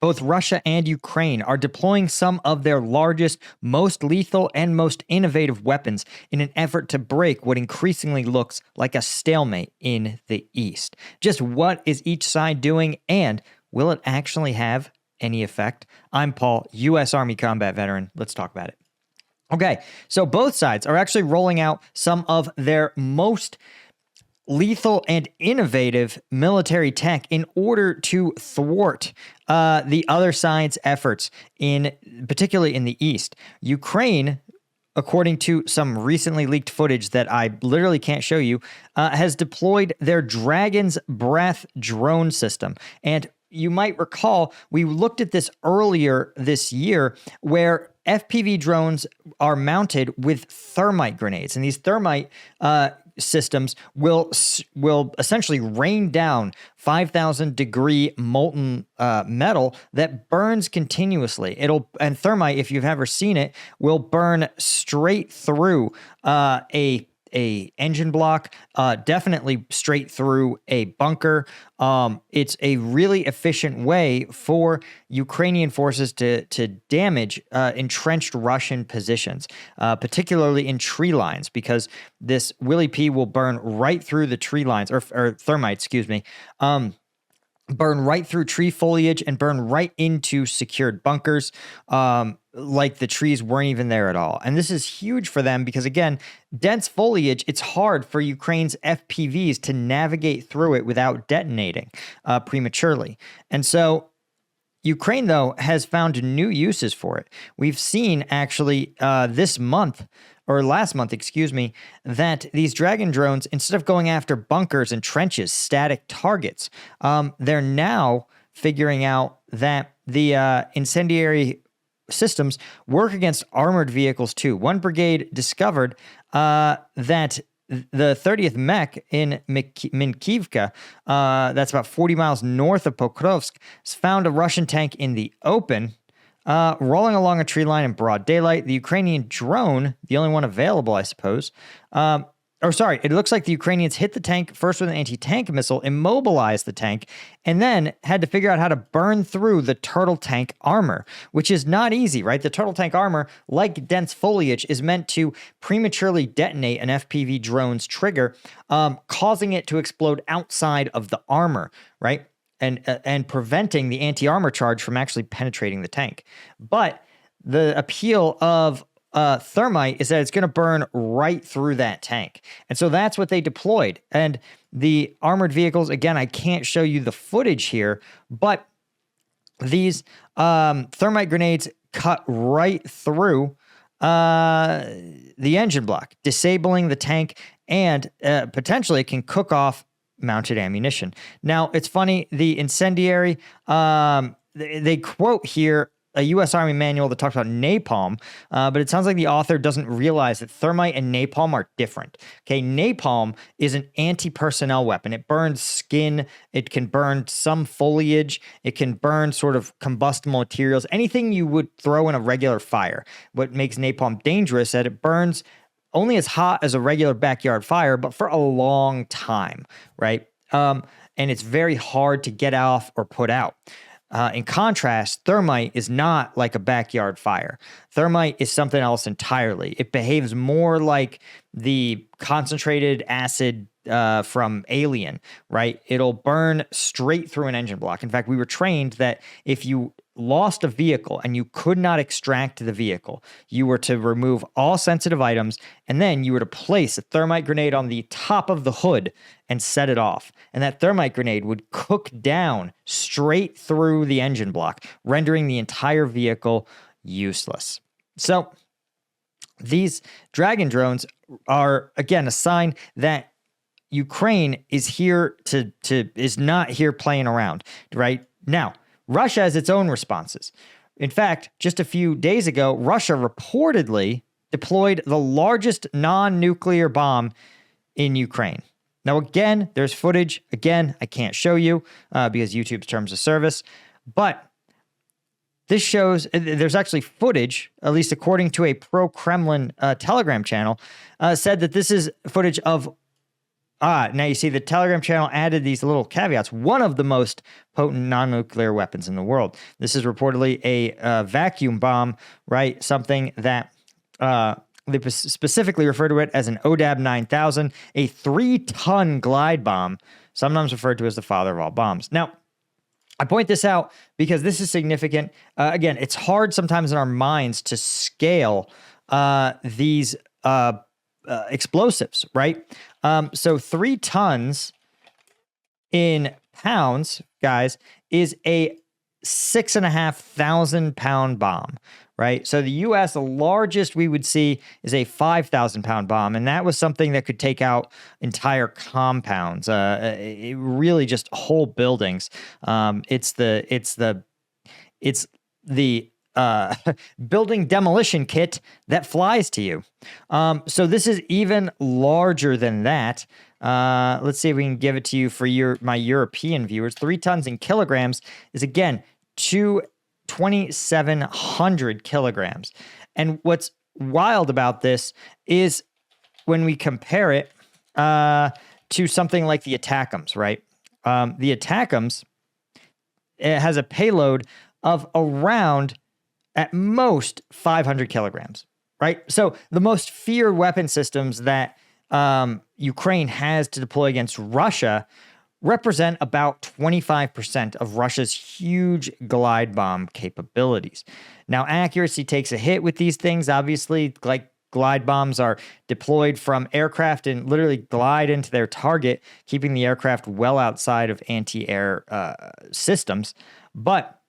Both Russia and Ukraine are deploying some of their largest, most lethal, and most innovative weapons in an effort to break what increasingly looks like a stalemate in the East. Just what is each side doing, and will it actually have any effect? I'm Paul, U.S. Army combat veteran. Let's talk about it. Okay, so both sides are actually rolling out some of their most lethal and innovative military tech in order to thwart the other side's efforts, particularly in the East. Ukraine, according to some recently leaked footage that I literally can't show you, has deployed their Dragon's Breath drone system. And you might recall, we looked at this earlier this year, where FPV drones are mounted with thermite grenades. And these thermite systems will essentially rain down 5,000 degree molten metal that burns continuously. And thermite, if you've ever seen it, will burn straight through a engine block, definitely straight through a bunker. It's a really efficient way for Ukrainian forces to damage entrenched Russian positions, particularly in tree lines, because this Willy P will burn right through the tree lines, or thermite, excuse me, burn right through tree foliage and burn right into secured bunkers, like the trees weren't even there at all. And this is huge for them because, again, dense foliage, it's hard for Ukraine's FPVs to navigate through it without detonating prematurely. And so Ukraine, though, has found new uses for it. We've seen actually last month, that these Dragon drones, instead of going after bunkers and trenches, static targets, they're now figuring out that the incendiary systems work against armored vehicles too. One brigade discovered that the 30th Mech in Minkivka, that's about 40 miles north of Pokrovsk, found a Russian tank in the open, rolling along a tree line in broad daylight. The Ukrainian drone, the only one available, I suppose, it looks like the Ukrainians hit the tank first with an anti-tank missile, immobilized the tank, and then had to figure out how to burn through the turtle tank armor, which is not easy, right? The turtle tank armor, like dense foliage, is meant to prematurely detonate an FPV drone's trigger, causing it to explode outside of the armor, right? And preventing the anti-armor charge from actually penetrating the tank. But the appeal of thermite is that it's going to burn right through that tank. And so that's what they deployed. And the armored vehicles, again, I can't show you the footage here, but these thermite grenades cut right through the engine block, disabling the tank, and potentially it can cook off mounted ammunition. Now, it's funny, the incendiary, they quote here a U.S. Army manual that talks about napalm, but it sounds like the author doesn't realize that thermite and napalm are different. Okay, napalm is an anti-personnel weapon. It burns skin. It can burn some foliage. It can burn sort of combustible materials, anything you would throw in a regular fire. What makes napalm dangerous is that it burns only as hot as a regular backyard fire, but for a long time, right? And it's very hard to get off or put out. In contrast, thermite is not like a backyard fire. Thermite is something else entirely. It behaves more like the concentrated acid from Alien, right? It'll burn straight through an engine block. In fact, we were trained that if you lost a vehicle and you could not extract the vehicle, you were to remove all sensitive items, and then you were to place a thermite grenade on the top of the hood and set it off. And that thermite grenade would cook down straight through the engine block, rendering the entire vehicle useless. So these Dragon drones are, again, a sign that Ukraine is not here playing around, right? Now, Russia has its own responses. In fact, just a few days ago, Russia reportedly deployed the largest non-nuclear bomb in Ukraine. Now, again, there's footage. Again, I can't show you because YouTube's terms of service. But this shows, there's actually footage, at least according to a pro-Kremlin Telegram channel, said that this is footage of Now you see the Telegram channel added these little caveats. One of the most potent non-nuclear weapons in the world. This is reportedly a vacuum bomb, right? Something that they specifically refer to it as an ODAB 9000, a 3-ton glide bomb, sometimes referred to as the father of all bombs. Now, I point this out because this is significant. Again, it's hard sometimes in our minds to scale these explosives, right? So 3 tons in pounds, guys, is a 6,500 pound bomb, right? So the U.S., the largest we would see is a 5,000 pound bomb, and that was something that could take out entire compounds, really just whole buildings. It's the building demolition kit that flies to you. So this is even larger than that. Let's see if we can give it to you for my European viewers. 3 tons in kilograms is, again, 2,700 kilograms. And what's wild about this is when we compare it to something like the ATACMS, right? The ATACMS, it has a payload of around, at most, 500 kilograms, right? So the most feared weapon systems that Ukraine has to deploy against Russia represent about 25% of Russia's huge glide bomb capabilities. Now, accuracy takes a hit with these things. Obviously, like glide bombs are deployed from aircraft and literally glide into their target, keeping the aircraft well outside of anti-air systems. But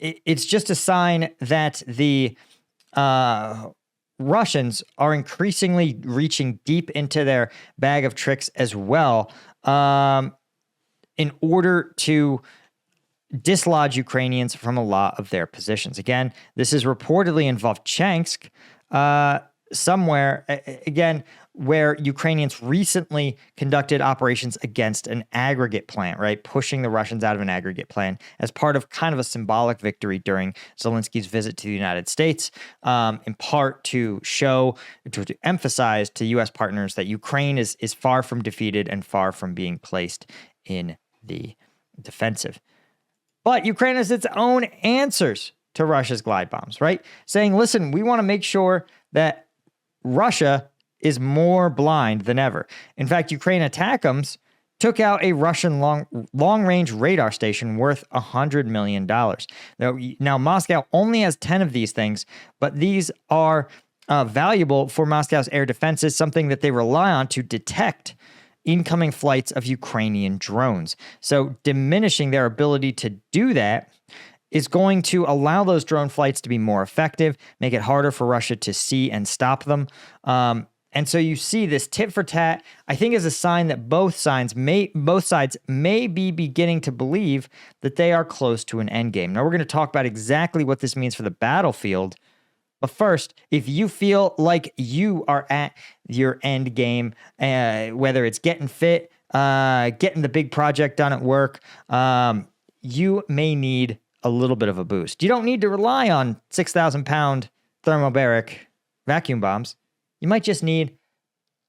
it's just a sign that the Russians are increasingly reaching deep into their bag of tricks as well, in order to dislodge Ukrainians from a lot of their positions. Again, this is reportedly in Vovchansk, somewhere, again, where Ukrainians recently conducted operations against an aggregate plant, right? Pushing the Russians out of an aggregate plant as part of kind of a symbolic victory during Zelensky's visit to the United States, in part to emphasize to U.S. partners that Ukraine is far from defeated and far from being placed in the defensive. But Ukraine has its own answers to Russia's glide bombs, right? Saying, listen, we want to make sure that Russia is more blind than ever. In fact, Ukraine ATACMS took out a Russian long-range radar station worth $100 million. Now, Moscow only has 10 of these things, but these are valuable for Moscow's air defenses, something that they rely on to detect incoming flights of Ukrainian drones. So diminishing their ability to do that is going to allow those drone flights to be more effective, make it harder for Russia to see and stop them. And so you see this tit for tat, I think, is a sign that both sides may be beginning to believe that they are close to an end game. Now, we're going to talk about exactly what this means for the battlefield. But first, if you feel like you are at your end game, whether it's getting fit, getting the big project done at work, you may need a little bit of a boost. You don't need to rely on 6,000-pound thermobaric vacuum bombs. You might just need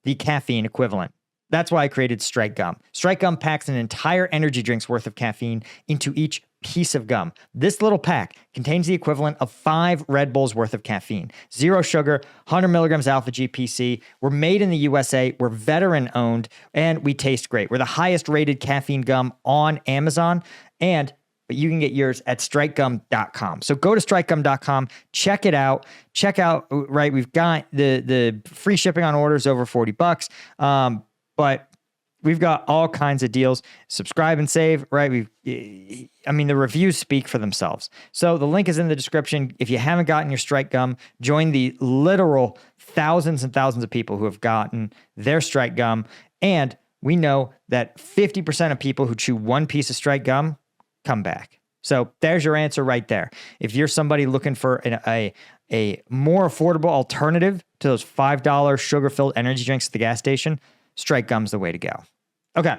the caffeine equivalent. That's why I created Strike Gum. Strike Gum packs an entire energy drink's worth of caffeine into each piece of gum. This little pack contains the equivalent of 5 Red Bulls worth of caffeine. 0 sugar, 100 milligrams alpha GPC. We're made in the USA. We're veteran owned, and we taste great. We're the highest rated caffeine gum on Amazon, but you can get yours at strikegum.com. So go to strikegum.com, check it out. Check out, right, we've got the free shipping on orders over $40. But we've got all kinds of deals. Subscribe and save, right? The reviews speak for themselves. So the link is in the description. If you haven't gotten your Strike Gum, join the literal thousands and thousands of people who have gotten their Strike Gum. And we know that 50% of people who chew one piece of Strike Gum come back. So there's your answer right there. If you're somebody looking for a more affordable alternative to those $5 sugar-filled energy drinks at the gas station, Strike Gum's the way to go. Okay,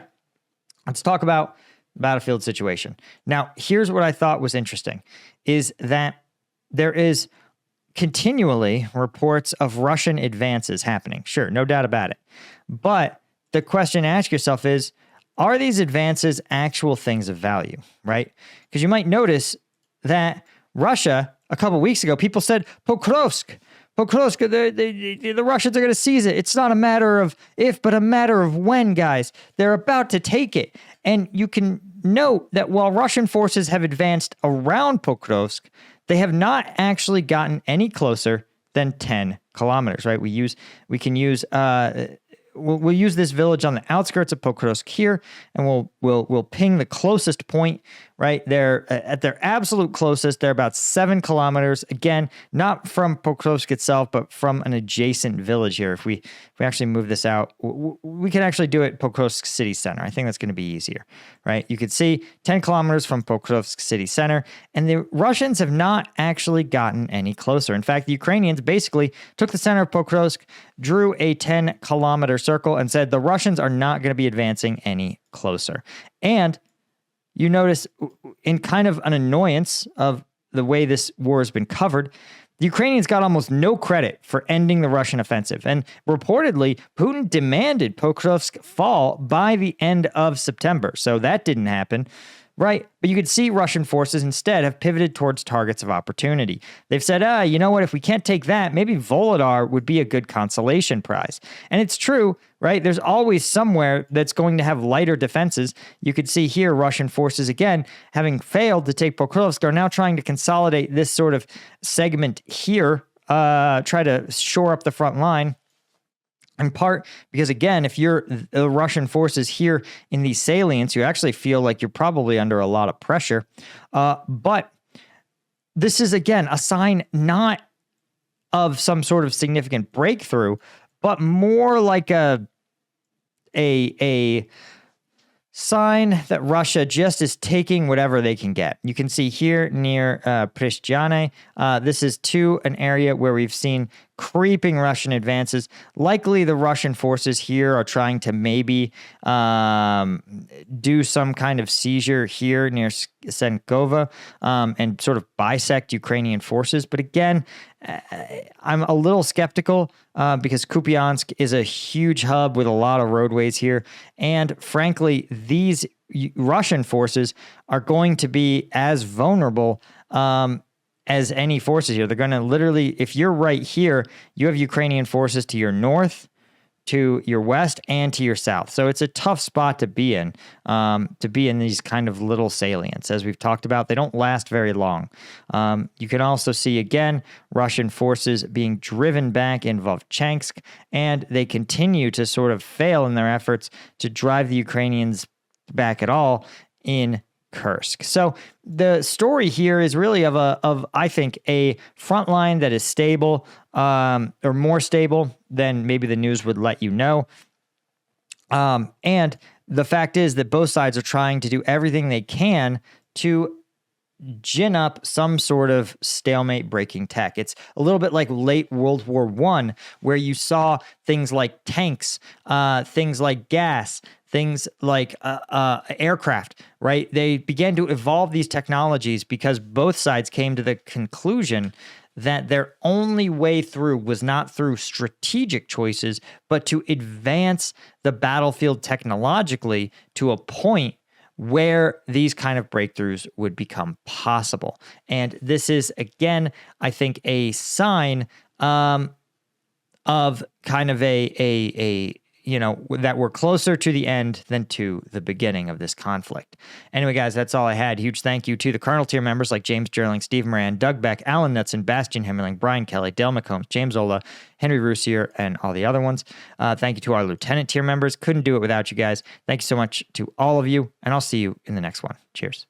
let's talk about the battlefield situation. Now, here's what I thought was interesting, is that there is continually reports of Russian advances happening. Sure, no doubt about it. But the question to ask yourself is, are these advances actual things of value, right? Because you might notice that Russia, a couple of weeks ago, people said, Pokrovsk, the Russians are going to seize it. It's not a matter of if, but a matter of when, guys. They're about to take it. And you can note that while Russian forces have advanced around Pokrovsk, they have not actually gotten any closer than 10 kilometers, right? We'll use this village on the outskirts of Pokrovsk here, and we'll ping the closest point, right? They're at their absolute closest. They're about 7 kilometers. Again, not from Pokrovsk itself, but from an adjacent village here. If we actually move this out, we can actually do it Pokrovsk city center. I think that's going to be easier, right? You could see 10 kilometers from Pokrovsk city center, and the Russians have not actually gotten any closer. In fact, the Ukrainians basically took the center of Pokrovsk, drew a 10-kilometer circle, and said the Russians are not going to be advancing any closer. And you notice, in kind of an annoyance of the way this war has been covered, the Ukrainians got almost no credit for ending the Russian offensive. And reportedly, Putin demanded Pokrovsk fall by the end of September. So that didn't happen. Right, but you could see Russian forces instead have pivoted towards targets of opportunity. They've said, you know what, if we can't take that, maybe Volodar would be a good consolation prize. And it's true, right? There's always somewhere that's going to have lighter defenses. You could see here Russian forces, again, having failed to take Pokrovsk, are now trying to consolidate this sort of segment here, try to shore up the front line. In part because, again, if you're the Russian forces here in these salients, you actually feel like you're probably under a lot of pressure. But this is, again, a sign not of some sort of significant breakthrough, but more like a sign that Russia just is taking whatever they can get. You can see here near Prishtiane, this is to an area where we've seen creeping Russian advances. Likely the Russian forces here are trying to maybe do some kind of seizure here near Senkova and sort of bisect Ukrainian forces. But again, I'm a little skeptical because Kupiansk is a huge hub with a lot of roadways here. And frankly, these Russian forces are going to be as vulnerable as any forces here. They're going to literally, if you're right here, you have Ukrainian forces to your north, to your west, and to your south. So it's a tough spot to be in these kind of little salients. As we've talked about, they don't last very long. You can also see, again, Russian forces being driven back in Vovchansk, and they continue to sort of fail in their efforts to drive the Ukrainians back at all in Kursk. So the story here is really of I think a front line that is stable, or more stable than maybe the news would let you know. And the fact is that both sides are trying to do everything they can to gin up some sort of stalemate breaking tech. It's a little bit like late World War I, where you saw things like tanks, things like gas, things like aircraft, right? They began to evolve these technologies because both sides came to the conclusion that their only way through was not through strategic choices, but to advance the battlefield technologically to a point where these kind of breakthroughs would become possible. And this is, again, I think a sign of kind of a that we're closer to the end than to the beginning of this conflict. Anyway, guys, that's all I had. Huge thank you to the Colonel tier members like James Gerling, Steve Moran, Doug Beck, Alan Knutson, Bastian Himmerling, Brian Kelly, Dale McCombs, James Ola, Henry Roussier, and all the other ones. Thank you to our Lieutenant tier members. Couldn't do it without you guys. Thank you so much to all of you, and I'll see you in the next one. Cheers.